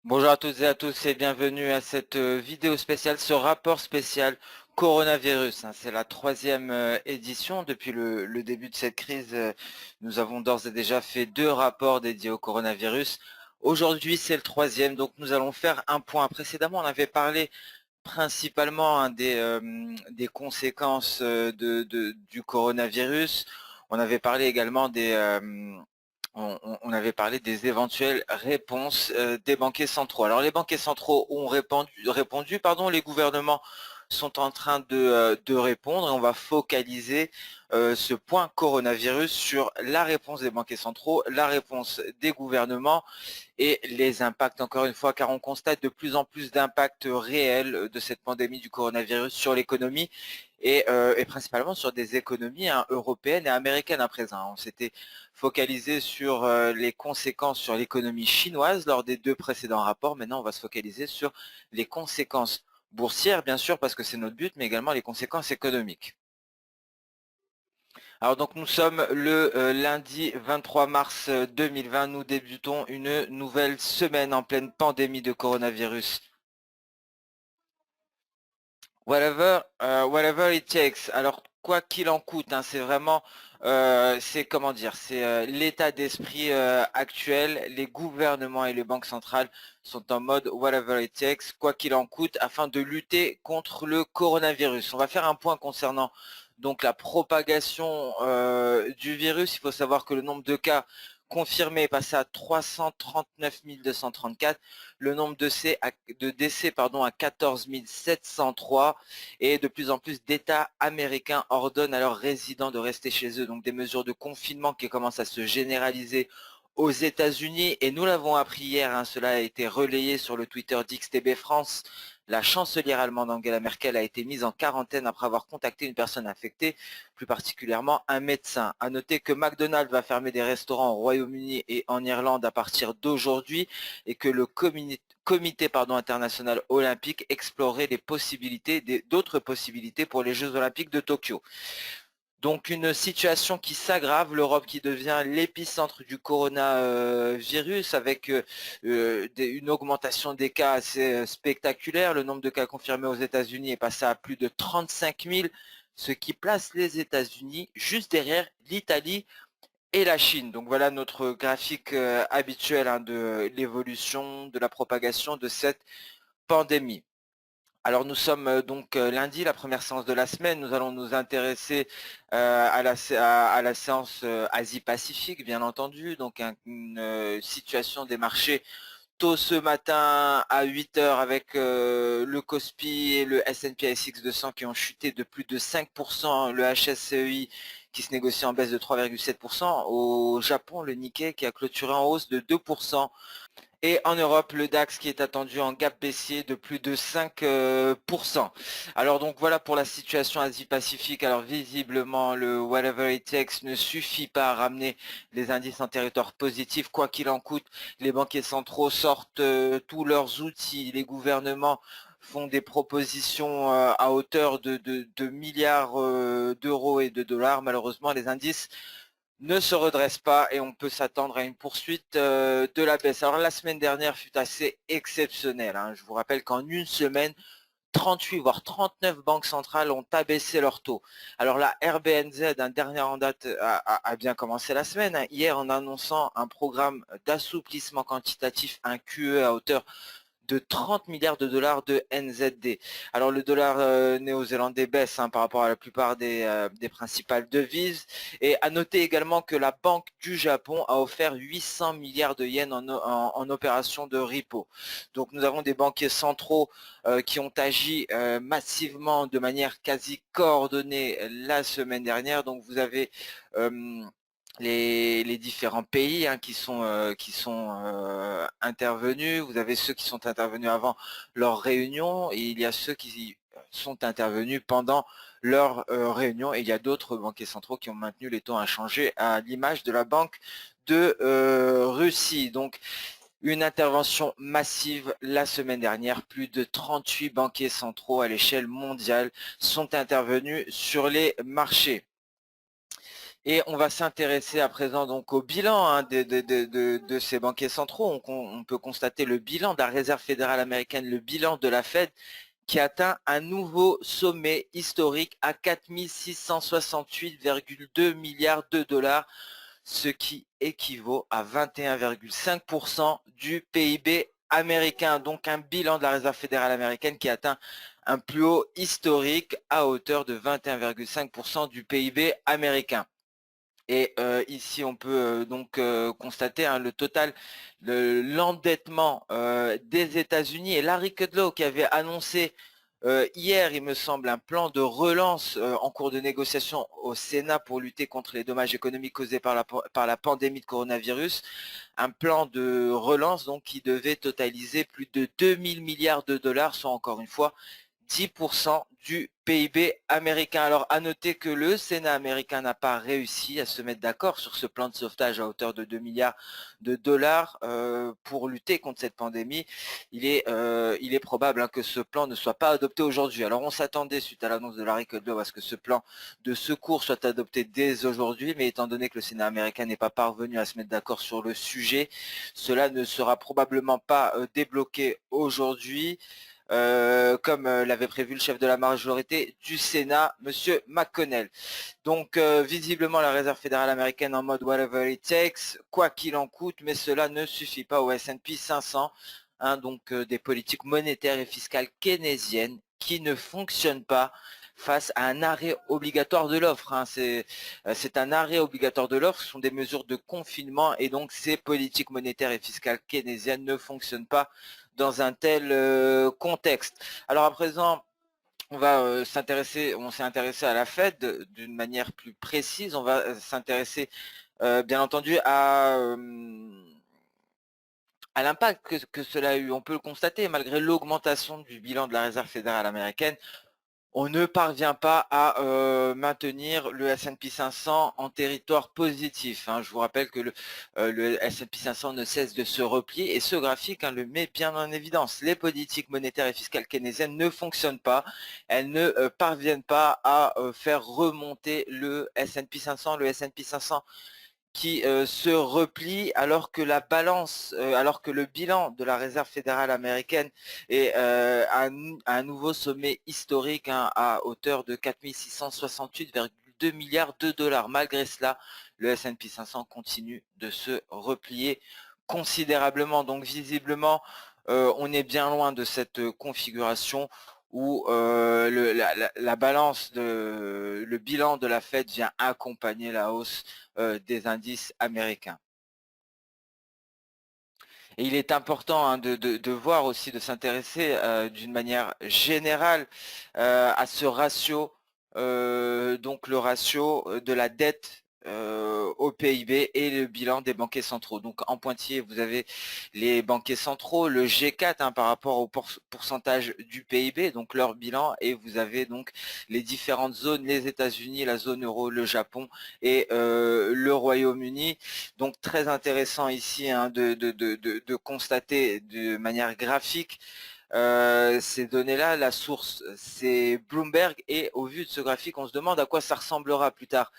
Bonjour à toutes et à tous et bienvenue à cette vidéo spéciale, ce rapport spécial coronavirus, hein. C'est la troisième édition depuis le début de cette crise. Nous avons d'ores et déjà fait deux rapports dédiés au coronavirus. Aujourd'hui, c'est le troisième, donc nous allons faire un point. Précédemment, on avait parlé principalement, hein, des conséquences du coronavirus. On avait parlé également on avait parlé des éventuelles réponses des banquiers centraux. Alors les banquiers centraux ont répondu, pardon, les gouvernements sont en train de répondre et on va focaliser ce point coronavirus sur la réponse des banquiers centraux, la réponse des gouvernements et les impacts, encore une fois, car on constate de plus en plus d'impacts réels de cette pandémie du coronavirus sur l'économie et principalement sur des économies, hein, européennes et américaines à présent. On s'était focalisé sur les conséquences sur l'économie chinoise lors des deux précédents rapports. Maintenant, on va se focaliser sur les conséquences boursières, bien sûr, parce que c'est notre but, mais également les conséquences économiques. Alors donc nous sommes le lundi 23 mars 2020, nous débutons une nouvelle semaine en pleine pandémie de coronavirus. Whatever it takes. Alors quoi qu'il en coûte, hein, c'est vraiment, c'est comment dire, c'est l'état d'esprit actuel. Les gouvernements et les banques centrales sont en mode whatever it takes, quoi qu'il en coûte, afin de lutter contre le coronavirus. On va faire un point concernant donc la propagation du virus. Il faut savoir que le nombre de cas confirmés est passé à 339 234, le nombre de décès pardon, à 14 703, et de plus en plus d'États américains ordonnent à leurs résidents de rester chez eux. Donc des mesures de confinement qui commencent à se généraliser aux États-Unis, et nous l'avons appris hier, hein, cela a été relayé sur le Twitter d'XTB France. La chancelière allemande Angela Merkel a été mise en quarantaine après avoir contacté une personne infectée, plus particulièrement un médecin. À noter que McDonald's va fermer des restaurants au Royaume-Uni et en Irlande à partir d'aujourd'hui, et que le comité international olympique explorerait les possibilités, d'autres possibilités pour les Jeux olympiques de Tokyo. Donc une situation qui s'aggrave, l'Europe qui devient l'épicentre du coronavirus, avec une augmentation des cas assez spectaculaire. Le nombre de cas confirmés aux États-Unis est passé à plus de 35 000, ce qui place les États-Unis juste derrière l'Italie et la Chine. Donc voilà notre graphique habituel, hein, de l'évolution, de la propagation de cette pandémie. Alors nous sommes donc lundi, la première séance de la semaine. Nous allons nous intéresser à la séance Asie-Pacifique, bien entendu. Donc une situation des marchés tôt ce matin à 8 heures, avec le Kospi et le S&P ASX 200 qui ont chuté de plus de 5%, le HSCEI qui se négocie en baisse de 3,7%, au Japon le Nikkei qui a clôturé en hausse de 2%. Et en Europe, le DAX qui est attendu en gap baissier de plus de 5%. Alors donc voilà pour la situation Asie-Pacifique. Alors visiblement, le whatever it takes ne suffit pas à ramener les indices en territoire positif. Quoi qu'il en coûte, les banquiers centraux sortent tous leurs outils. Les gouvernements font des propositions à hauteur de milliards d'euros et de dollars. Malheureusement, les indices ne se redresse pas et on peut s'attendre à une poursuite de la baisse. Alors la semaine dernière fut assez exceptionnelle, hein. Je vous rappelle qu'en une semaine, 38 voire 39 banques centrales ont abaissé leur taux. Alors la RBNZ, un dernier en date, a bien commencé la semaine, hein, hier, en annonçant un programme d'assouplissement quantitatif, un QE à hauteur de 30 milliards de dollars de NZD. Alors le dollar néo-zélandais baisse, hein, par rapport à la plupart des principales devises. Et à noter également que la Banque du Japon a offert 800 milliards de yens en opération de repo. Donc nous avons des banquiers centraux qui ont agi massivement de manière quasi coordonnée la semaine dernière. Donc vous avez les différents pays, hein, qui sont intervenus. Vous avez ceux qui sont intervenus avant leur réunion et il y a ceux qui sont intervenus pendant leur réunion, et il y a d'autres banquiers centraux qui ont maintenu les taux inchangés, à l'image de la Banque de Russie. Donc une intervention massive la semaine dernière. Plus de 38 banquiers centraux à l'échelle mondiale sont intervenus sur les marchés. Et on va s'intéresser à présent donc au bilan hein, de ces banquiers centraux. On peut constater le bilan de la Réserve fédérale américaine, le bilan de la Fed, qui atteint un nouveau sommet historique à 4668,2 milliards de dollars, ce qui équivaut à 21,5% du PIB américain. Donc un bilan de la Réserve fédérale américaine qui atteint un plus haut historique à hauteur de 21,5% du PIB américain. Et ici, on peut donc constater hein, le total de l'endettement des États-Unis. Et Larry Kudlow qui avait annoncé hier, il me semble, un plan de relance en cours de négociation au Sénat pour lutter contre les dommages économiques causés par la pandémie de coronavirus. Un plan de relance donc qui devait totaliser plus de 2000 milliards de dollars, soit encore une fois 10% du PIB américain. Alors à noter que le Sénat américain n'a pas réussi à se mettre d'accord sur ce plan de sauvetage à hauteur de 2 milliards de dollars pour lutter contre cette pandémie. Il est probable hein, que ce plan ne soit pas adopté aujourd'hui. Alors on s'attendait suite à l'annonce de Larry Kudlow à ce que ce plan de secours soit adopté dès aujourd'hui, mais étant donné que le Sénat américain n'est pas parvenu à se mettre d'accord sur le sujet, cela ne sera probablement pas débloqué aujourd'hui. Comme l'avait prévu le chef de la majorité du Sénat, Monsieur McConnell. Donc visiblement la Réserve fédérale américaine en mode whatever it takes, quoi qu'il en coûte, mais cela ne suffit pas au S&P 500, hein, donc des politiques monétaires et fiscales keynésiennes qui ne fonctionnent pas face à un arrêt obligatoire de l'offre. Hein. C'est un arrêt obligatoire de l'offre, ce sont des mesures de confinement et donc ces politiques monétaires et fiscales keynésiennes ne fonctionnent pas dans un tel contexte. Alors à présent, on s'est intéressé à la Fed d'une manière plus précise. On va s'intéresser bien entendu à l'impact que cela a eu. On peut le constater, malgré l'augmentation du bilan de la Réserve fédérale américaine, on ne parvient pas à maintenir le S&P 500 en territoire positif. Hein. Je vous rappelle que le S&P 500 ne cesse de se replier et ce graphique hein, le met bien en évidence. Les politiques monétaires et fiscales keynésiennes ne fonctionnent pas. Elles ne parviennent pas à faire remonter le S&P 500. Le S&P 500 qui se replie alors que la balance, alors que le bilan de la Réserve fédérale américaine est à un nouveau sommet historique hein, à hauteur de 4668,2 milliards de dollars. Malgré cela, le S&P 500 continue de se replier considérablement. Donc visiblement, on est bien loin de cette configuration où la balance le bilan de la Fed vient accompagner la hausse des indices américains. Et il est important hein, de voir aussi, de s'intéresser d'une manière générale à ce ratio, donc le ratio de la dette au PIB et le bilan des banquiers centraux. Donc en pointillé, vous avez les banquiers centraux, le G4 hein, par rapport au pourcentage du PIB, donc leur bilan, et vous avez donc les différentes zones, les États-Unis, la zone euro, le Japon et le Royaume-Uni. Donc très intéressant ici hein, de constater de manière graphique ces données-là. La source, c'est Bloomberg, et au vu de ce graphique, on se demande à quoi ça ressemblera plus tard.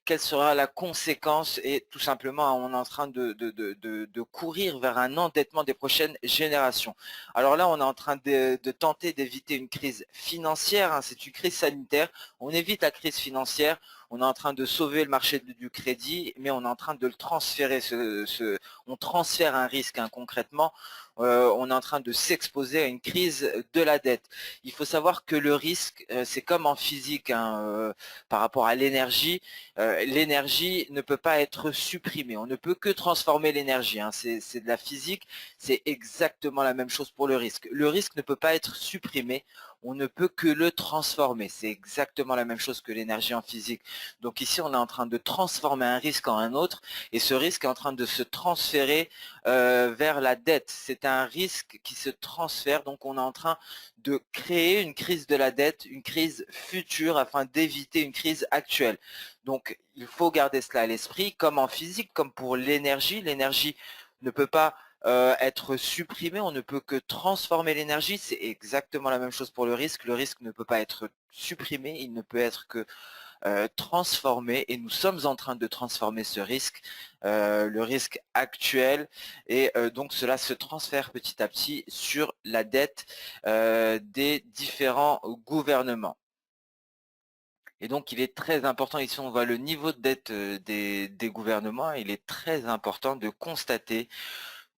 Quelle sera la conséquence? Et tout simplement, on est en train de courir vers un endettement des prochaines générations. Alors là, on est en train de tenter d'éviter une crise financière, hein, c'est une crise sanitaire. On évite la crise financière, on est en train de sauver le marché du crédit, mais on est en train de le transférer. On transfère un risque hein, concrètement. On est en train de s'exposer à une crise de la dette. Il faut savoir que le risque, c'est comme en physique hein, par rapport à l'énergie. L'énergie ne peut pas être supprimée. On ne peut que transformer l'énergie. Hein. C'est de la physique. C'est exactement la même chose pour le risque. Le risque ne peut pas être supprimé. On ne peut que le transformer. C'est exactement la même chose que l'énergie en physique. Donc ici, on est en train de transformer un risque en un autre, et ce risque est en train de se transférer vers la dette. C'est un risque qui se transfère, donc on est en train de créer une crise de la dette, une crise future afin d'éviter une crise actuelle. Donc il faut garder cela à l'esprit, comme en physique, comme pour l'énergie. L'énergie ne peut pas être supprimée, on ne peut que transformer l'énergie. C'est exactement la même chose pour le risque. Le risque ne peut pas être supprimé, il ne peut être que transformer, et nous sommes en train de transformer ce risque, le risque actuel, et donc cela se transfère petit à petit sur la dette des différents gouvernements. Et donc il est très important, ici on voit le niveau de dette des gouvernements, il est très important de constater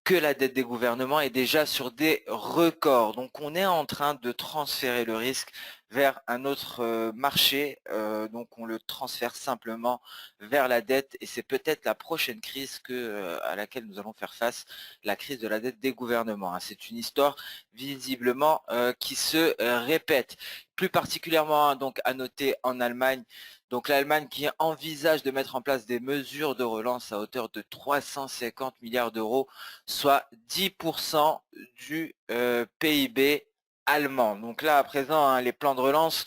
que la dette des gouvernements est déjà sur des records. Donc on est en train de transférer le risque vers un autre marché, donc on le transfère simplement vers la dette, et c'est peut-être la prochaine crise à laquelle nous allons faire face, la crise de la dette des gouvernements. C'est une histoire visiblement qui se répète. Plus particulièrement donc à noter en Allemagne, donc l'Allemagne qui envisage de mettre en place des mesures de relance à hauteur de 350 milliards d'euros, soit 10% du PIB allemand. Donc là, à présent, les plans de relance,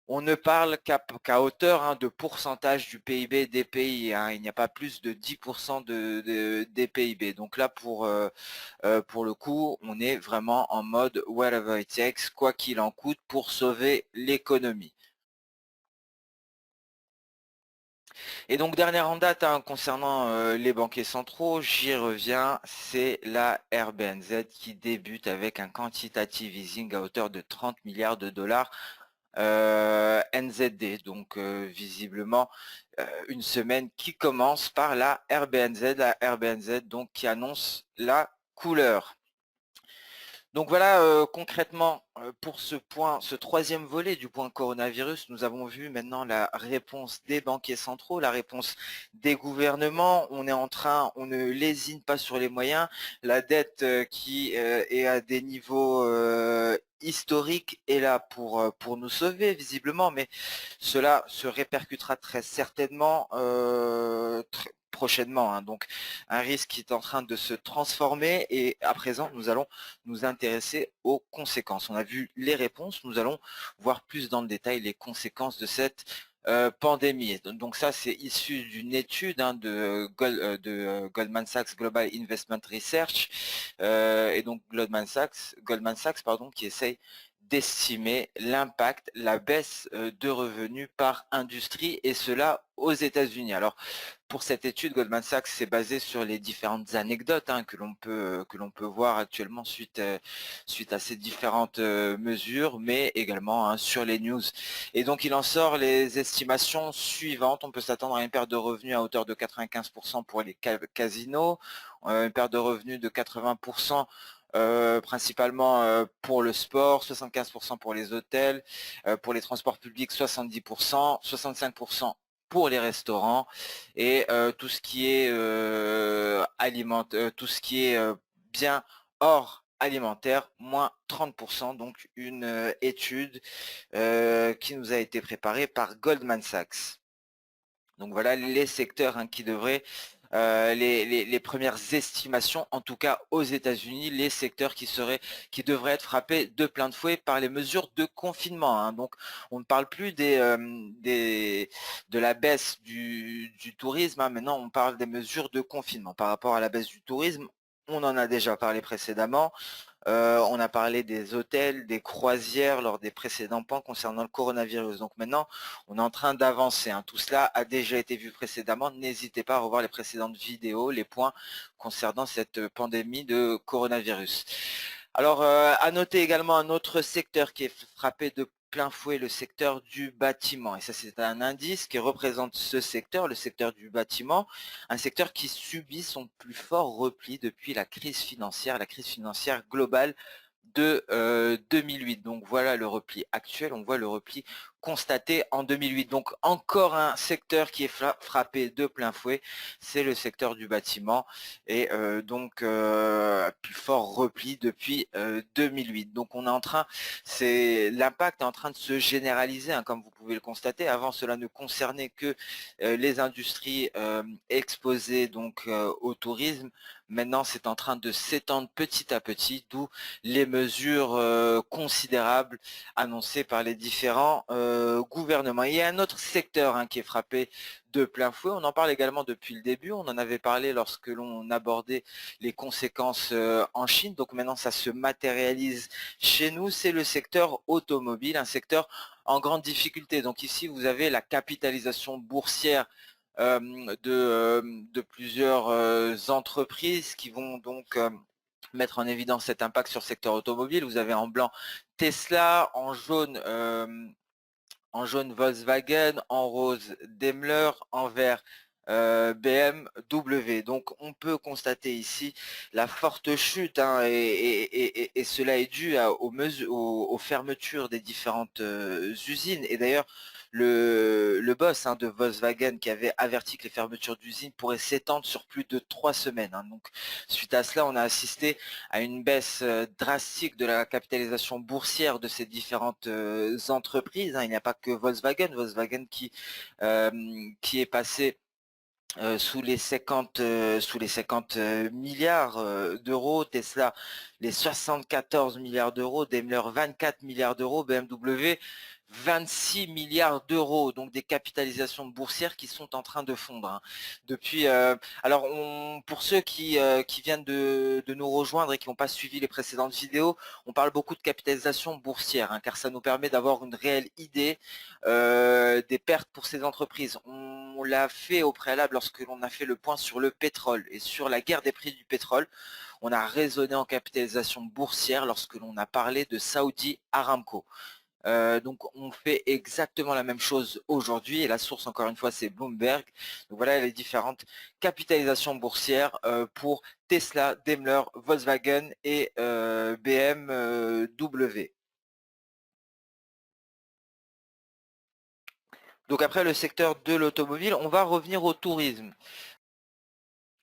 on ne parle qu'à hauteur de pourcentage du PIB des pays. Il n'y a pas plus de 10% des PIB. Donc là, pour le coup, on est vraiment en mode whatever it takes, quoi qu'il en coûte, pour sauver l'économie. Et donc dernière en date concernant les banquiers centraux, j'y reviens, c'est la RBNZ qui débute avec un quantitative easing à hauteur de 30 milliards de dollars NZD. Donc visiblement une semaine qui commence par la RBNZ donc qui annonce la couleur. Donc voilà, concrètement, pour ce troisième volet du point coronavirus, nous avons vu maintenant la réponse des banquiers centraux, la réponse des gouvernements. On ne lésine pas sur les moyens. La dette qui est à des niveaux historiques est là pour nous sauver, visiblement, mais cela se répercutera très certainement prochainement. Donc un risque qui est en train de se transformer, et à présent nous allons nous intéresser aux conséquences. On a vu les réponses, nous allons voir plus dans le détail les conséquences de cette pandémie. Donc ça, c'est issu d'une étude de Goldman Sachs Global Investment Research, et donc Goldman Sachs pardon, qui essaye d'estimer l'impact, la baisse de revenus par industrie, et cela aux États-Unis. Alors, pour cette étude, Goldman Sachs s'est basé sur les différentes anecdotes que l'on peut voir actuellement suite à ces différentes mesures, mais également sur les news. Et donc il en sort les estimations suivantes. On peut s'attendre à une perte de revenus à hauteur de 95% pour les casinos, une perte de revenus de 80%. Principalement pour le sport, 75% pour les hôtels, pour les transports publics 70%, 65% pour les restaurants, et tout ce qui est tout ce qui est bien hors alimentaire, moins 30%, donc une étude qui nous a été préparée par Goldman Sachs. Donc voilà les secteurs qui devraient, les premières estimations, en tout cas aux États-Unis, les secteurs qui devraient être frappés de plein de fouet par les mesures de confinement. Donc on ne parle plus de la baisse du tourisme, maintenant on parle des mesures de confinement. Par rapport à la baisse du tourisme, on en a déjà parlé précédemment. On a parlé des hôtels, des croisières lors des précédents points concernant le coronavirus. Donc maintenant, on est en train d'avancer. Tout cela a déjà été vu précédemment. N'hésitez pas à revoir les précédentes vidéos, les points concernant cette pandémie de coronavirus. Alors, à noter également un autre secteur qui est frappé de plein fouet, le secteur du bâtiment. Et ça, c'est un indice qui représente ce secteur, le secteur du bâtiment, un secteur qui subit son plus fort repli depuis la crise financière globale de 2008. Donc voilà le repli actuel, on voit le repli constaté en 2008. Donc encore un secteur qui est frappé de plein fouet, c'est le secteur du bâtiment, et donc plus fort repli depuis 2008. Donc on est l'impact est en train de se généraliser, comme vous pouvez le constater. Avant, cela ne concernait que les industries exposées donc au tourisme. Maintenant, c'est en train de s'étendre petit à petit, d'où les mesures considérables annoncées par les différents gouvernements. Il y a un autre secteur qui est frappé de plein fouet, on en parle également depuis le début, on en avait parlé lorsque l'on abordait les conséquences en Chine, donc maintenant ça se matérialise chez nous, c'est le secteur automobile, un secteur en grande difficulté. Donc ici, vous avez la capitalisation boursière de plusieurs entreprises qui vont donc mettre en évidence cet impact sur le secteur automobile. Vous avez en blanc Tesla, en jaune Volkswagen, en rose Daimler, en vert BMW. Donc on peut constater ici la forte chute hein, et cela est dû aux fermetures des différentes usines. Et d'ailleurs, le boss hein, de Volkswagen qui avait averti que les fermetures d'usines pourraient s'étendre sur plus de 3 semaines. Hein. Donc suite à cela, on a assisté à une baisse drastique de la capitalisation boursière de ces différentes entreprises. Hein. Il n'y a pas que Volkswagen qui est passé sous les 50 milliards d'euros, Tesla les 74 milliards d'euros, Daimler 24 milliards d'euros, BMW 26 milliards d'euros, donc des capitalisations boursières qui sont en train de fondre. Hein. Depuis, alors pour ceux qui viennent de nous rejoindre et qui n'ont pas suivi les précédentes vidéos, on parle beaucoup de capitalisation boursière, hein, car ça nous permet d'avoir une réelle idée des pertes pour ces entreprises. On l'a fait au préalable lorsque l'on a fait le point sur le pétrole et sur la guerre des prix du pétrole. On a raisonné en capitalisation boursière lorsque l'on a parlé de Saudi Aramco. Donc on fait exactement la même chose aujourd'hui et la source encore une fois c'est Bloomberg. Donc voilà les différentes capitalisations boursières pour Tesla, Daimler, Volkswagen et BMW. Donc après le secteur de l'automobile, on va revenir au tourisme.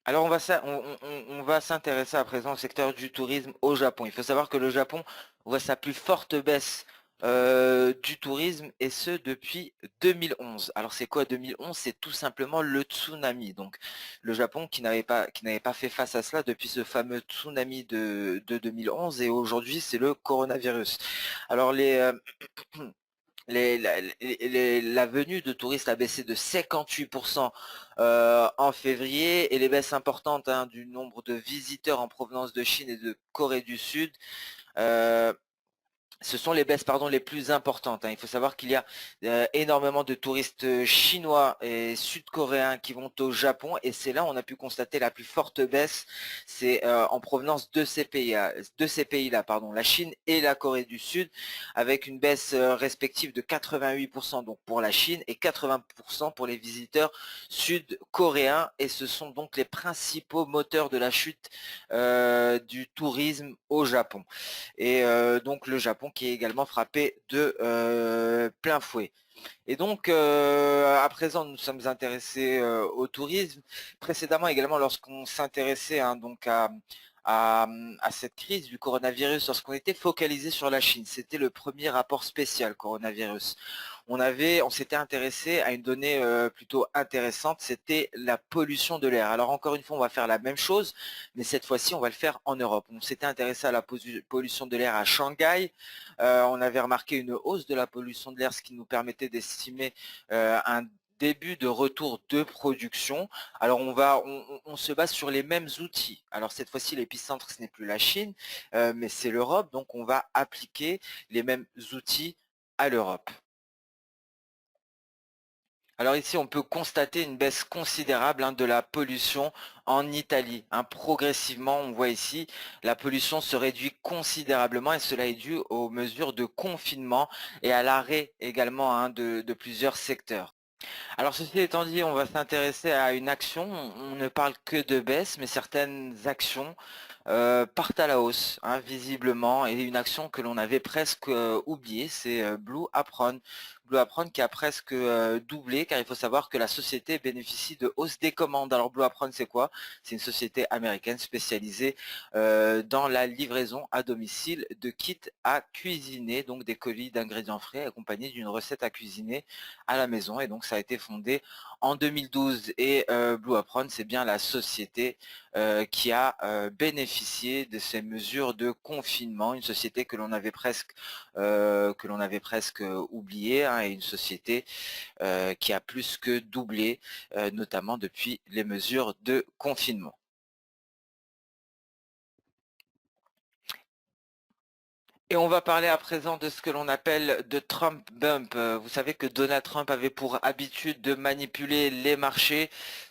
Alors on va s'intéresser à présent au secteur du tourisme au Japon. Il faut savoir que le Japon voit sa plus forte baisse du tourisme et ce depuis 2011. Alors c'est quoi 2011? C'est tout simplement le tsunami. Donc le Japon qui n'avait pas fait face à cela depuis ce fameux tsunami de 2011 et aujourd'hui c'est le coronavirus. Alors la venue de touristes a baissé de 58% en février et les baisses importantes hein, du nombre de visiteurs en provenance de Chine et de Corée du Sud euh, ce sont les baisses les plus importantes. Hein. Il faut savoir qu'il y a énormément de touristes chinois et sud-coréens qui vont au Japon et c'est là où on a pu constater la plus forte baisse. C'est en provenance de ces pays-là, la Chine et la Corée du Sud, avec une baisse respective de 88% donc pour la Chine et 80% pour les visiteurs sud-coréens. Et ce sont donc les principaux moteurs de la chute du tourisme au Japon. Et donc le Japon qui est également frappé de plein fouet. Et donc, à présent, nous sommes intéressés au tourisme. Précédemment également, lorsqu'on s'intéressait hein, donc à cette crise du coronavirus, lorsqu'on était focalisé sur la Chine, c'était le premier rapport spécial coronavirus. On s'était intéressé à une donnée plutôt intéressante, c'était la pollution de l'air. Alors encore une fois, on va faire la même chose, mais cette fois-ci, on va le faire en Europe. On s'était intéressé à la pollution de l'air à Shanghai. On avait remarqué une hausse de la pollution de l'air, ce qui nous permettait d'estimer un début de retour de production. Alors on se base sur les mêmes outils. Alors cette fois-ci l'épicentre ce n'est plus la Chine, mais c'est l'Europe, donc on va appliquer les mêmes outils à l'Europe. Alors ici, on peut constater une baisse considérable hein, de la pollution en Italie. Hein. Progressivement, on voit ici, la pollution se réduit considérablement et cela est dû aux mesures de confinement et à l'arrêt également hein, de plusieurs secteurs. Alors ceci étant dit, on va s'intéresser à une action. On ne parle que de baisse, mais certaines actions partent à la hausse, hein, visiblement, et une action que l'on avait presque oubliée, c'est Blue Apron. Blue Apron qui a presque doublé, car il faut savoir que la société bénéficie de hausse des commandes. Alors Blue Apron, c'est quoi? C'est une société américaine spécialisée dans la livraison à domicile de kits à cuisiner, donc des colis d'ingrédients frais accompagnés d'une recette à cuisiner à la maison. Et donc ça a été fondé en 2012 et Blue Apron, c'est bien la société qui a bénéficié de ces mesures de confinement, une société que l'on avait presque oubliée, hein, et une société qui a plus que doublé, notamment depuis les mesures de confinement. Et on va parler à présent de ce que l'on appelle de Trump Bump. Vous savez que Donald Trump avait pour habitude de manipuler les marchés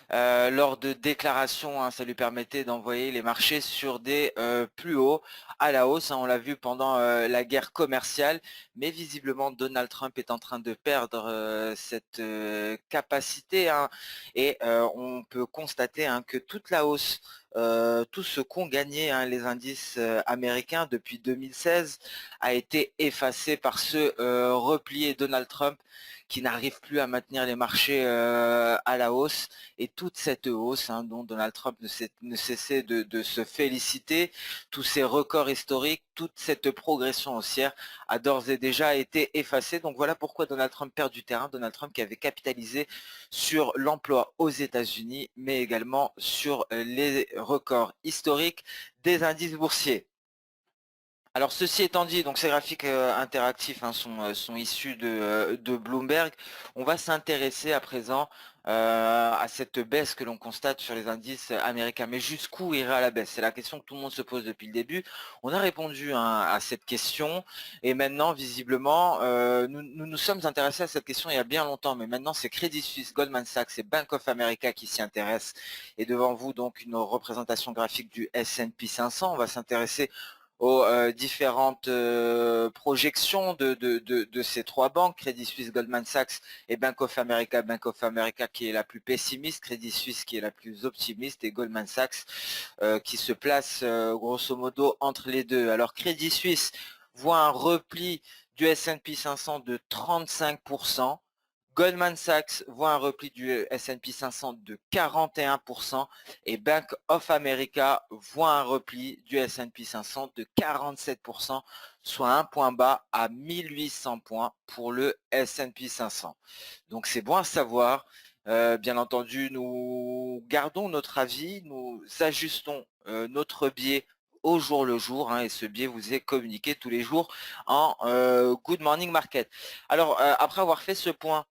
lors de déclarations, hein. Ça lui permettait d'envoyer les marchés sur des plus hauts à la hausse, hein. On l'a vu pendant la guerre commerciale, mais visiblement Donald Trump est en train de perdre cette capacité, hein. Et on peut constater, hein, que toute la hausse, tout ce qu'ont gagné, hein, les indices américains depuis 2016 a été effacé par ce replié Donald Trump qui n'arrive plus à maintenir les marchés à la hausse. Et toute cette hausse, hein, dont Donald Trump ne cessait de se féliciter, tous ces records historiques, toute cette progression haussière a d'ores et déjà été effacée. Donc voilà pourquoi Donald Trump perd du terrain. Donald Trump qui avait capitalisé sur l'emploi aux États-Unis, mais également sur les records historiques des indices boursiers. Alors ceci étant dit, donc ces graphiques interactifs, hein, sont issus de Bloomberg. On va s'intéresser à présent à cette baisse que l'on constate sur les indices américains. Mais jusqu'où ira la baisse? C'est la question que tout le monde se pose depuis le début. On a répondu, hein, à cette question et maintenant visiblement nous sommes intéressés à cette question il y a bien longtemps, mais maintenant c'est Crédit Suisse, Goldman Sachs et Bank of America qui s'y intéressent. Et devant vous donc une représentation graphique du S&P 500. On va s'intéresser aux différentes projections de ces trois banques, Crédit Suisse, Goldman Sachs et Bank of America. Bank of America qui est la plus pessimiste, Crédit Suisse qui est la plus optimiste et Goldman Sachs qui se place grosso modo entre les deux. Alors Crédit Suisse voit un repli du S&P 500 de 35%. Goldman Sachs voit un repli du S&P 500 de 41% et Bank of America voit un repli du S&P 500 de 47%, soit un point bas à 1800 points pour le S&P 500. Donc c'est bon à savoir. Bien entendu, nous gardons notre avis, nous ajustons notre biais au jour le jour, hein, et ce biais vous est communiqué tous les jours en Good Morning Market. Alors, après avoir fait ce point,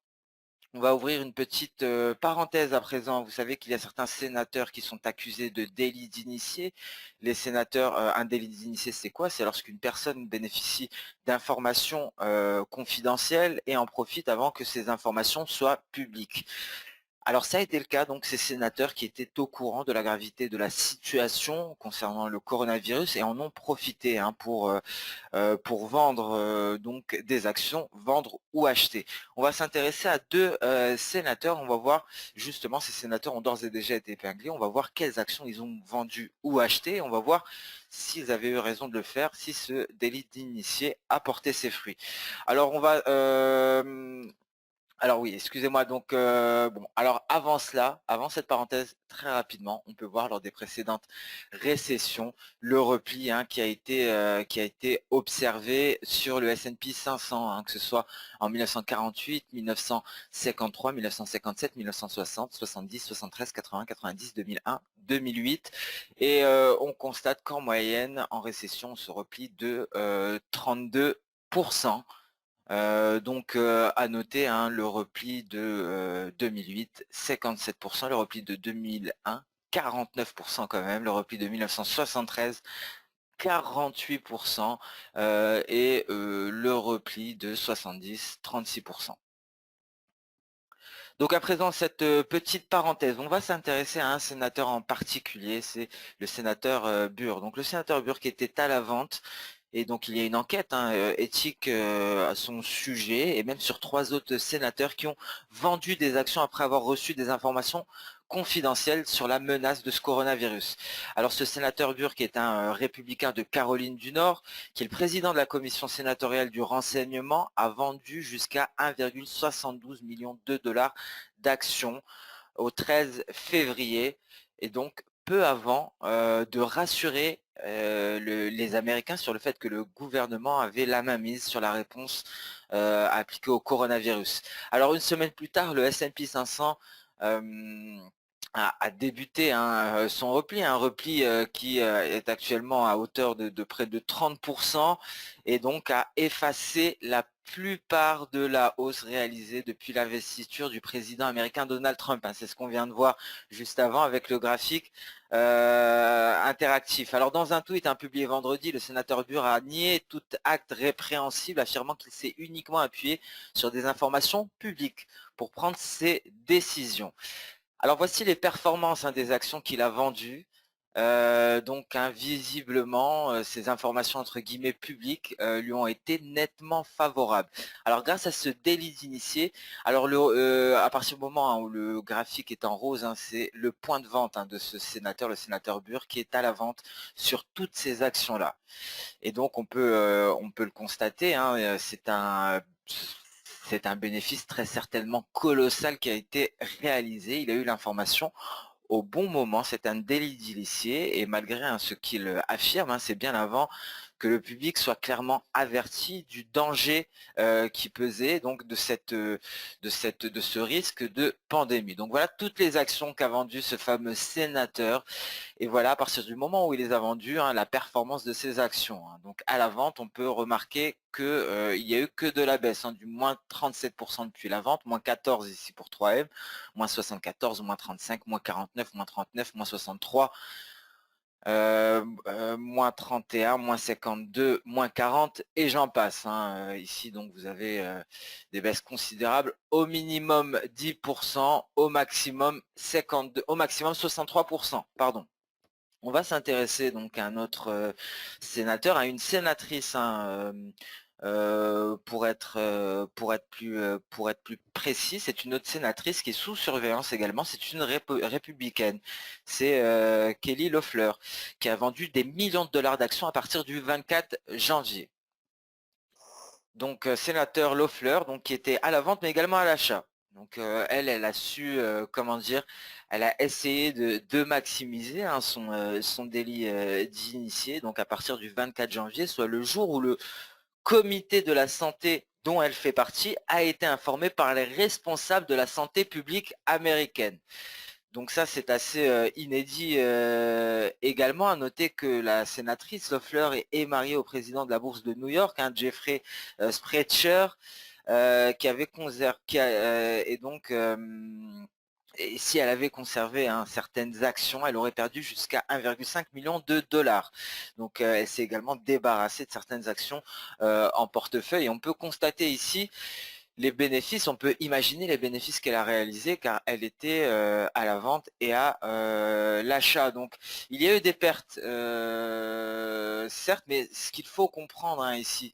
on va ouvrir une petite parenthèse à présent. Vous savez qu'il y a certains sénateurs qui sont accusés de délit d'initié. Les sénateurs, un délit d'initié, c'est quoi? C'est lorsqu'une personne bénéficie d'informations confidentielles et en profite avant que ces informations soient publiques. Alors ça a été le cas, donc ces sénateurs qui étaient au courant de la gravité de la situation concernant le coronavirus et en ont profité, hein, pour vendre donc des actions, vendre ou acheter. On va s'intéresser à deux sénateurs, on va voir justement, ces sénateurs ont d'ores et déjà été épinglés, on va voir quelles actions ils ont vendues ou achetées, on va voir s'ils avaient eu raison de le faire, si ce délit d'initié a porté ses fruits. Alors on va alors oui, excusez-moi, donc bon, alors avant cela, avant cette parenthèse, très rapidement, on peut voir lors des précédentes récessions le repli, hein, qui a été observé sur le S&P 500, hein, que ce soit en 1948, 1953, 1957, 1960, 70, 73, 80, 90, 2001, 2008, et on constate qu'en moyenne, en récession, on se replie de 32%. Donc à noter, hein, le repli de 2008, 57%, le repli de 2001, 49% quand même, le repli de 1973, 48%, et le repli de 70, 36%. Donc à présent, cette petite parenthèse, on va s'intéresser à un sénateur en particulier, c'est le sénateur Burr. Donc le sénateur Burr qui était à la vente, et donc il y a une enquête, hein, éthique à son sujet, et même sur trois autres sénateurs qui ont vendu des actions après avoir reçu des informations confidentielles sur la menace de ce coronavirus. Alors ce sénateur Burr, qui est un républicain de Caroline du Nord, qui est le président de la commission sénatoriale du renseignement, a vendu jusqu'à 1,72 million de dollars d'actions au 13 février, et donc peu avant de rassurer les Américains sur le fait que le gouvernement avait la main mise sur la réponse appliquée au coronavirus. Alors une semaine plus tard, le S&P 500 a débuté, hein, son repli, un repli qui est actuellement à hauteur de près de 30%, et donc a effacé la plupart de la hausse réalisée depuis l'investiture du président américain Donald Trump, hein. C'est ce qu'on vient de voir juste avant avec le graphique interactif. Alors dans un tweet publié vendredi, le sénateur Burr a nié tout acte répréhensible, affirmant qu'il s'est uniquement appuyé sur des informations publiques pour prendre ses décisions. Alors voici les performances des actions qu'il a vendues. Donc visiblement, ces informations entre guillemets publiques lui ont été nettement favorables. Alors grâce à ce délit d'initié, alors à partir du moment où le graphique est en rose, c'est le point de vente de ce sénateur, le sénateur Burr, qui est à la vente sur toutes ces actions-là. Et donc on peut le constater, c'est un bénéfice très certainement colossal qui a été réalisé. Il a eu l'information au bon moment, c'est un délit d'initié et malgré ce qu'il affirme, c'est bien avant que le public soit clairement averti du danger qui pesait donc de ce risque de pandémie. Donc voilà toutes les actions qu'a vendues ce fameux sénateur. Et voilà, à partir du moment où il les a vendus, la performance de ces actions. Donc à la vente, on peut remarquer qu'il n'y a eu que de la baisse, du moins 37% depuis la vente, moins 14 ici pour 3M, moins 74, moins 35, moins 49, moins 39, moins 63, moins 31, moins 52, moins 40 et j'en passe. Ici donc vous avez des baisses considérables, au minimum 10%, au maximum 52, au maximum 63%, pardon. On va s'intéresser donc à un autre sénateur, à une sénatrice, pour être plus précis. C'est une autre sénatrice qui est sous surveillance également. C'est une républicaine. C'est Kelly Loeffler, qui a vendu des millions de dollars d'actions à partir du 24 janvier. Donc sénateur Loeffler, donc qui était à la vente mais également à l'achat. Donc elle a su, comment dire, elle a essayé de maximiser son délit d'initié, donc à partir du 24 janvier, soit le jour où le comité de la santé dont elle fait partie a été informé par les responsables de la santé publique américaine. Donc ça, c'est assez inédit également. À noter que la sénatrice Loeffler est mariée au président de la bourse de New York, Jeffrey Sprecher, qui avait conservé, et donc et si elle avait conservé certaines actions, elle aurait perdu jusqu'à 1,5 million de dollars. Donc elle s'est également débarrassée de certaines actions en portefeuille. Et on peut constater ici les bénéfices, on peut imaginer les bénéfices qu'elle a réalisés car elle était à la vente et à l'achat. Donc il y a eu des pertes, certes, mais ce qu'il faut comprendre ici,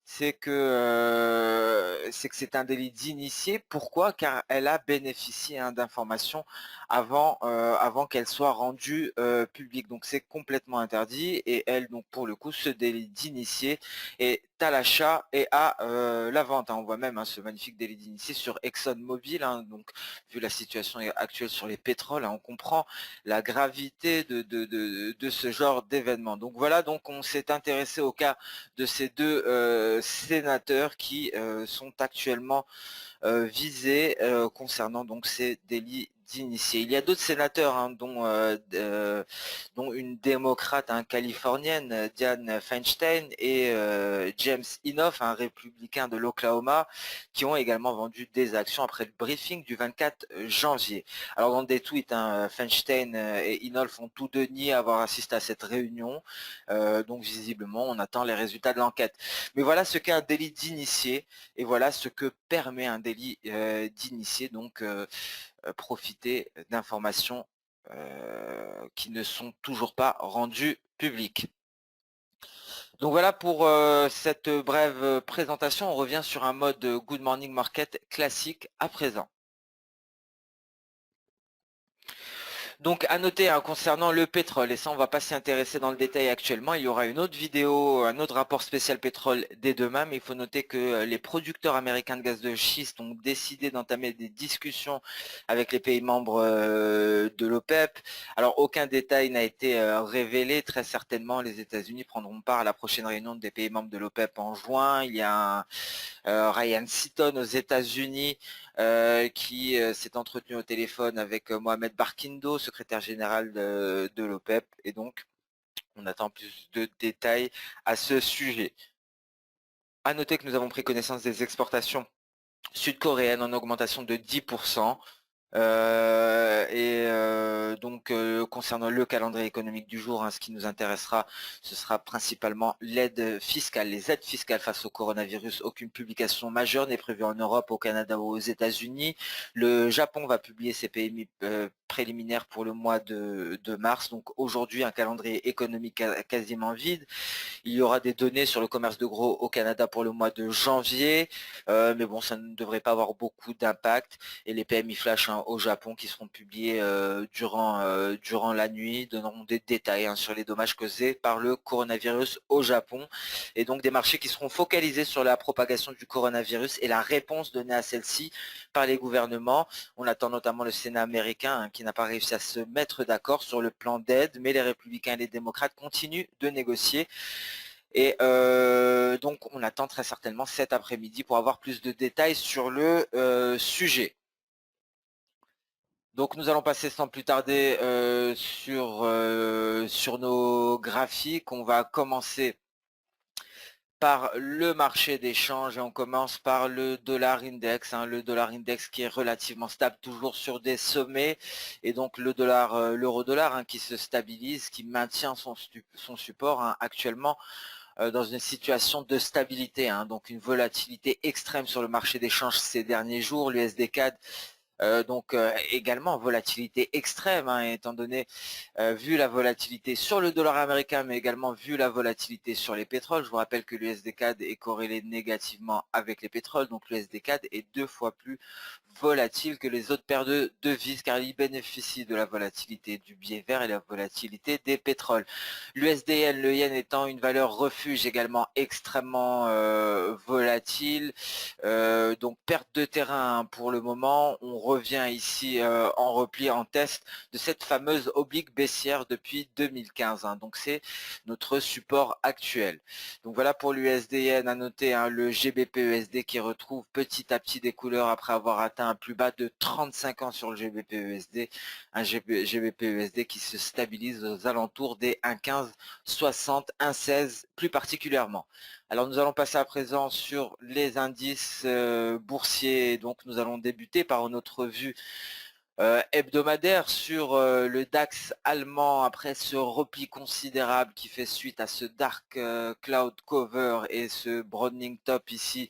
c'est que c'est un délit d'initié. Pourquoi? Car elle a bénéficié d'informations avant qu'elles soient rendues publiques. Donc c'est complètement interdit et elle, donc pour le coup, ce délit d'initié est à l'achat et à la vente. On voit même ce magnifique délit d'initié sur ExxonMobil. Donc vu la situation actuelle sur les pétroles, on comprend la gravité de ce genre d'événement. Donc voilà, donc on s'est intéressé au cas de ces deux sénateurs qui sont actuellement visés concernant donc ces délits d'initiés. Il y a d'autres sénateurs, dont une démocrate californienne, Dianne Feinstein, et James Inhofe, un républicain de l'Oklahoma, qui ont également vendu des actions après le briefing du 24 janvier. Alors dans des tweets, Feinstein et Inhofe ont tous deux nié avoir assisté à cette réunion, donc visiblement on attend les résultats de l'enquête. Mais voilà ce qu'est un délit d'initié, et voilà ce que permet un délit d'initié, donc profiter d'informations qui ne sont toujours pas rendues publiques. Donc voilà pour cette brève présentation. On revient sur un mode Good Morning Market classique à présent. Donc à noter concernant le pétrole, et ça on va pas s'y intéresser dans le détail actuellement, il y aura une autre vidéo, un autre rapport spécial pétrole dès demain, mais il faut noter que les producteurs américains de gaz de schiste ont décidé d'entamer des discussions avec les pays membres de l'OPEP. Alors aucun détail n'a été révélé, très certainement les États-Unis prendront part à la prochaine réunion des pays membres de l'OPEP en juin. Il y a Ryan Seaton aux États-Unis qui s'est entretenu au téléphone avec Mohamed Barkindo, secrétaire général de l'OPEP, et donc on attend plus de détails à ce sujet. À noter que nous avons pris connaissance des exportations sud-coréennes en augmentation de 10%. Donc concernant le calendrier économique du jour, hein, ce qui nous intéressera, ce sera principalement l'aide fiscale, les aides fiscales face au coronavirus. Aucune publication majeure n'est prévue en Europe, au Canada ou aux États-Unis. Le Japon va publier ses PMI préliminaires pour le mois de mars. Donc aujourd'hui, un calendrier économique quasiment vide. Il y aura des données sur le commerce de gros au Canada pour le mois de janvier, mais bon, ça ne devrait pas avoir beaucoup d'impact. Et les PMI flash, hein, au Japon qui seront publiés durant la nuit donneront des détails, hein, sur les dommages causés par le coronavirus au Japon. Et donc des marchés qui seront focalisés sur la propagation du coronavirus et la réponse donnée à celle-ci par les gouvernements. On attend notamment le Sénat américain, hein, qui n'a pas réussi à se mettre d'accord sur le plan d'aide, mais les républicains et les démocrates continuent de négocier. Et donc on attend très certainement cet après-midi pour avoir plus de détails sur le sujet. Donc nous allons passer sans plus tarder sur nos graphiques. On va commencer par le marché d'échange et on commence par le dollar index, hein, le dollar index qui est relativement stable, toujours sur des sommets, et donc le dollar, l'euro-dollar, hein, qui se stabilise, qui maintient son support, hein, actuellement dans une situation de stabilité, hein, donc une volatilité extrême sur le marché d'échange ces derniers jours. L'USD CAD également volatilité extrême, hein, étant donné, vu la volatilité sur le dollar américain, mais également vu la volatilité sur les pétroles. Je vous rappelle que l'USD CAD est corrélé négativement avec les pétroles, donc l'USD CAD est 2 fois plus volatile que les autres paires de devises, car il bénéficie de la volatilité du biais vert et la volatilité des pétroles. L'USDN, le yen étant une valeur refuge également extrêmement volatile, donc perte de terrain, hein, pour le moment. On revient ici en repli, en test de cette fameuse oblique baissière depuis 2015, hein. Donc c'est notre support actuel. Donc voilà pour l'USDN. À noter, hein, le GBP-USD qui retrouve petit à petit des couleurs après avoir atteint un plus bas de 35 ans sur le GBP-USD, un GBP-USD qui se stabilise aux alentours des 1,1560, 1,16 plus particulièrement. Alors nous allons passer à présent sur les indices boursiers. Donc nous allons débuter par notre vue hebdomadaire sur le DAX allemand après ce repli considérable qui fait suite à ce dark cloud cover et ce broadening top ici.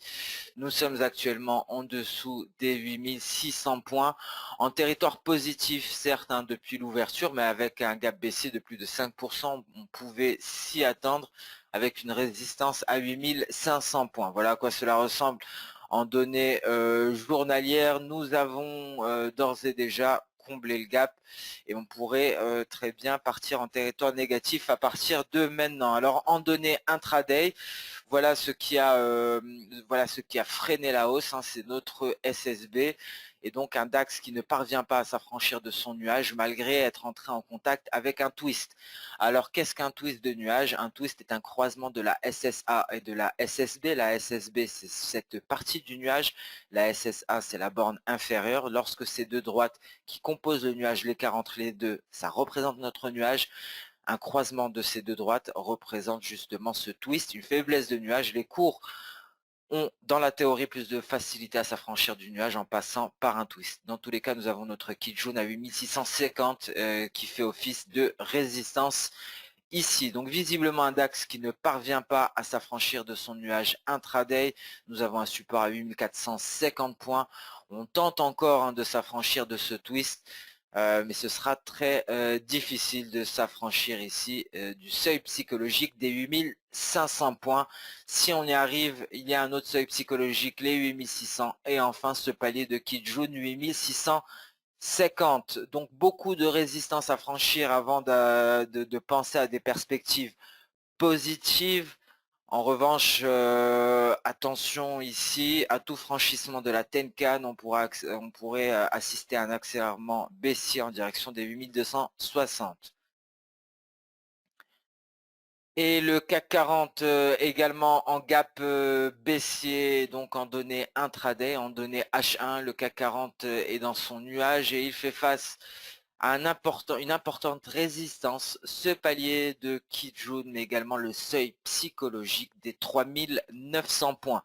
Nous sommes actuellement en dessous des 8600 points, en territoire positif certes, hein, depuis l'ouverture, mais avec un gap baissier de plus de 5%, on pouvait s'y attendre, avec une résistance à 8500 points. Voilà à quoi cela ressemble en données journalières. Nous avons d'ores et déjà comblé le gap et on pourrait très bien partir en territoire négatif à partir de maintenant. Alors en données intraday, voilà ce qui a freiné la hausse, hein, c'est notre SSB, et donc un DAX qui ne parvient pas à s'affranchir de son nuage malgré être entré en contact avec un twist. Alors qu'est-ce qu'un twist de nuage? Un twist est un croisement de la SSA et de la SSB. La SSB, c'est cette partie du nuage, la SSA, c'est la borne inférieure. Lorsque ces deux droites qui composent le nuage, l'écart entre les deux, ça représente notre nuage. Un croisement de ces deux droites représente justement ce twist, une faiblesse de nuage. Les cours ont, dans la théorie, plus de facilité à s'affranchir du nuage en passant par un twist. Dans tous les cas, nous avons notre Kijun à 8650 qui fait office de résistance ici. Donc visiblement un DAX qui ne parvient pas à s'affranchir de son nuage intraday. Nous avons un support à 8450 points. On tente encore, hein, de s'affranchir de ce twist. Mais ce sera très difficile de s'affranchir ici du seuil psychologique des 8500 points. Si on y arrive, il y a un autre seuil psychologique, les 8600, et enfin ce palier de Kijun 8650. Donc beaucoup de résistance à franchir avant de penser à des perspectives positives. En revanche, attention ici, à tout franchissement de la Tenkan, on pourrait assister à un accélérement baissier en direction des 8260. Et le CAC 40 également en gap baissier, donc en données intraday, en données H1, le CAC 40 est dans son nuage et il fait face une importante résistance, ce palier de Kijun, mais également le seuil psychologique des 3900 points.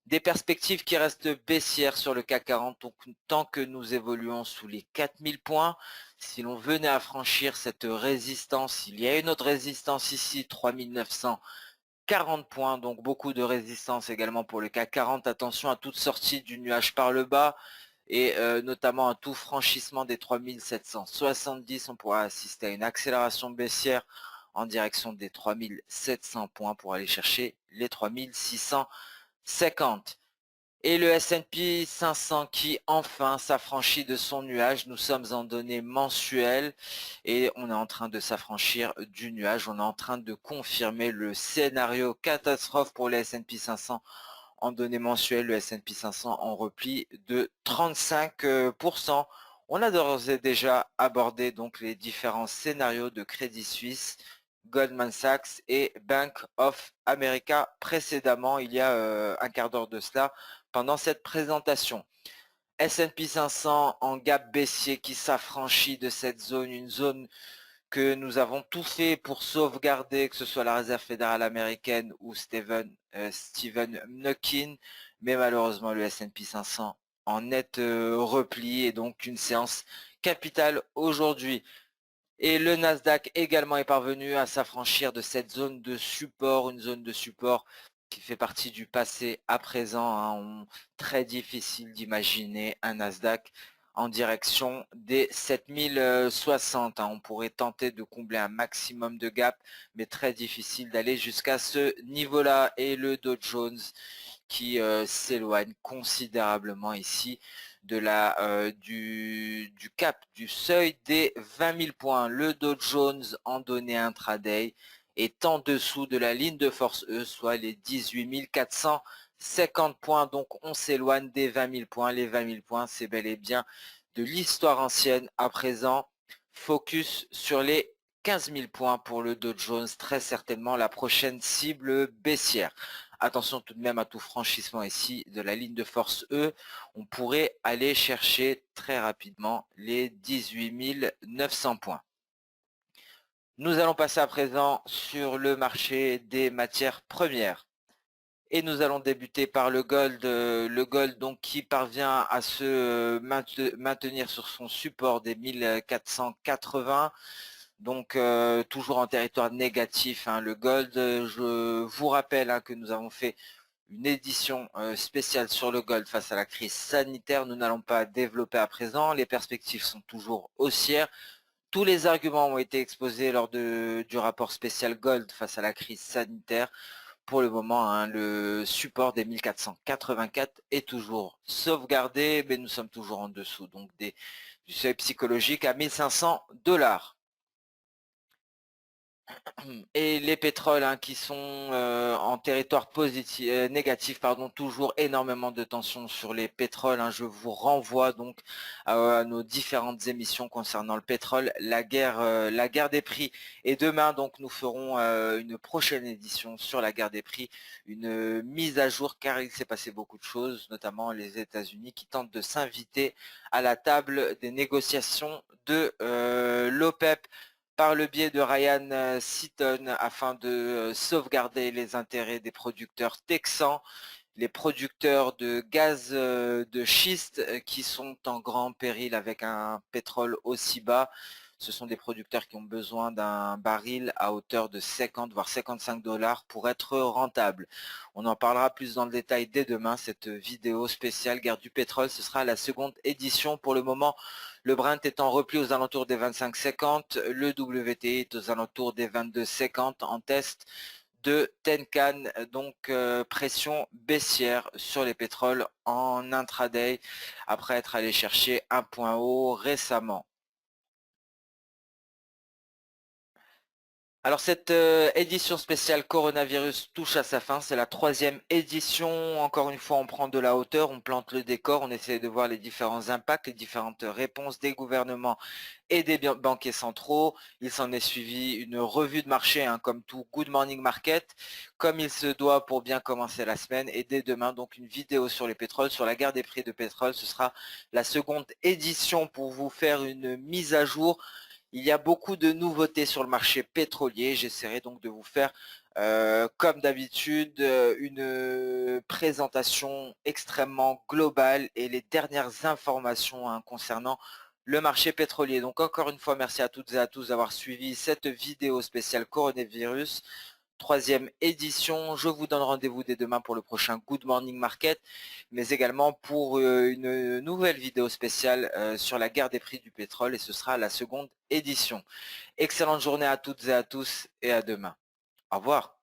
Des perspectives qui restent baissières sur le CAC 40 tant que nous évoluons sous les 4000 points. Si l'on venait à franchir cette résistance, il y a une autre résistance ici, 3940 points, donc beaucoup de résistance également pour le CAC 40. Attention à toute sortie du nuage par le bas et notamment à tout franchissement des 3770. On pourra assister à une accélération baissière en direction des 3700 points pour aller chercher les 3650. Et le S&P 500 qui enfin s'affranchit de son nuage. Nous sommes en données mensuelles et on est en train de s'affranchir du nuage. On est en train de confirmer le scénario catastrophe pour le S&P 500 en données mensuelles. Le S&P 500 en repli de 35%. On a d'ores et déjà abordé donc les différents scénarios de Crédit Suisse, Goldman Sachs et Bank of America précédemment, il y a un quart d'heure de cela, pendant cette présentation. S&P 500 en gap baissier qui s'affranchit de cette zone, une zone que nous avons tout fait pour sauvegarder, que ce soit la Réserve fédérale américaine ou Stephen Mnuchin, mais malheureusement le S&P 500 en net repli et donc une séance capitale aujourd'hui. Et le Nasdaq également est parvenu à s'affranchir de cette zone de support, une zone de support qui fait partie du passé à présent. Hein. Très difficile d'imaginer un Nasdaq en direction des 7060. Hein. On pourrait tenter de combler un maximum de gap, mais très difficile d'aller jusqu'à ce niveau-là. Et le Dow Jones qui s'éloigne considérablement ici de du cap, du seuil des 20 000 points. Le Dow Jones en données intraday est en dessous de la ligne de force E, soit les 18 450 points. Donc on s'éloigne des 20 000 points. Les 20 000 points, c'est bel et bien de l'histoire ancienne. À présent, focus sur les 15 000 points pour le Dow Jones, très certainement la prochaine cible baissière. Attention tout de même à tout franchissement ici de la ligne de force E. On pourrait aller chercher très rapidement les 18 900 points. Nous allons passer à présent sur le marché des matières premières. Et nous allons débuter par le gold donc qui parvient à se maintenir sur son support des 1480. Donc toujours en territoire négatif, hein, le gold. Je vous rappelle hein, que nous avons fait une édition spéciale sur le gold face à la crise sanitaire. Nous n'allons pas développer à présent. Les perspectives sont toujours haussières. Tous les arguments ont été exposés lors du rapport spécial gold face à la crise sanitaire. Pour le moment, hein, le support des 1484 est toujours sauvegardé, mais nous sommes toujours en dessous donc du seuil psychologique à 1500 $. Et les pétroles hein, qui sont en territoire positif, négatif, pardon, toujours énormément de tensions sur les pétroles. Hein. Je vous renvoie donc à nos différentes émissions concernant le pétrole, la guerre des prix. Et demain, donc, nous ferons une prochaine édition sur la guerre des prix, une mise à jour, car il s'est passé beaucoup de choses, notamment les États-Unis qui tentent de s'inviter à la table des négociations de l'OPEP par le biais de Ryan Seaton afin de sauvegarder les intérêts des producteurs texans, les producteurs de gaz de schiste qui sont en grand péril avec un pétrole aussi bas. Ce sont des producteurs qui ont besoin d'un baril à hauteur de 50 voire 55 $ pour être rentable. On en parlera plus dans le détail dès demain. Cette vidéo spéciale guerre du pétrole, ce sera la seconde édition. Pour le moment, le Brent est en repli aux alentours des 25,50. Le WTI est aux alentours des 22,50 en test de Tenkan, donc pression baissière sur les pétroles en intraday après être allé chercher un point haut récemment. Alors cette édition spéciale coronavirus touche à sa fin, c'est la troisième édition. Encore une fois, on prend de la hauteur, on plante le décor, on essaie de voir les différents impacts, les différentes réponses des gouvernements et des banquiers centraux. Il s'en est suivi une revue de marché, hein, comme tout Good Morning Market, comme il se doit pour bien commencer la semaine. Et dès demain, donc une vidéo sur les pétroles, sur la guerre des prix de pétrole. Ce sera la seconde édition pour vous faire une mise à jour. Il y a beaucoup de nouveautés sur le marché pétrolier. J'essaierai donc de vous faire, comme d'habitude, une présentation extrêmement globale et les dernières informations, hein, concernant le marché pétrolier. Donc encore une fois, merci à toutes et à tous d'avoir suivi cette vidéo spéciale coronavirus. Troisième édition. Je vous donne rendez-vous dès demain pour le prochain Good Morning Market, mais également pour une nouvelle vidéo spéciale sur la guerre des prix du pétrole, et ce sera la seconde édition. Excellente journée à toutes et à tous et à demain. Au revoir.